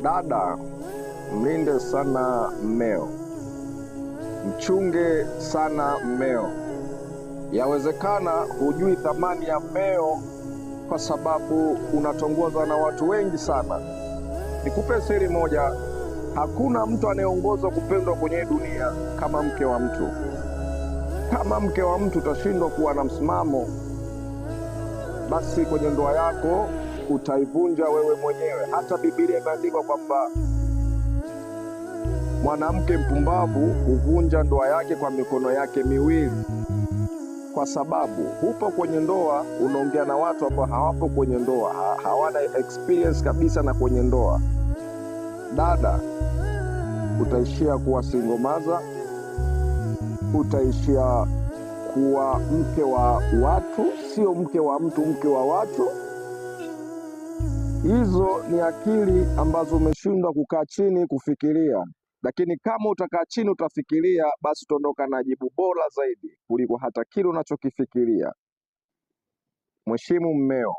Dada, mlinde sana mmeo, mchunge sana mmeo. Yawezekana hujui thamani ya mmeo kwa sababu unatongozwa na watu wengi sana. Nikupe siri moja, hakuna mtu anayeongozwa kupendwa kwenye dunia kama mke wa mtu. Kama mke wa mtu utashindwa kuwa na msimamo, basi kwenye ndoa yako utaivunja wewe mwenyewe. Hata Biblia imeandikwa kwamba mwanamke mpumbavu huvunja ndoa yake kwa mikono yake miwili, kwa sababu hupo kwenye ndoa unaongea na watu ambao hawapo kwenye ndoa, hawana experience kabisa na kwenye ndoa. Dada, utaishia kuwa single mother, utaishia kuwa mke wa watu, sio mke wa mtu, mke wa watu. Hizo ni akili ambazo umeshindwa kukaa chini kufikiria, lakini kama utakaa chini utafikiria, basi utaondoka na jibu bora zaidi kuliko hata kile unachokifikiria. Mheshimu mmeo.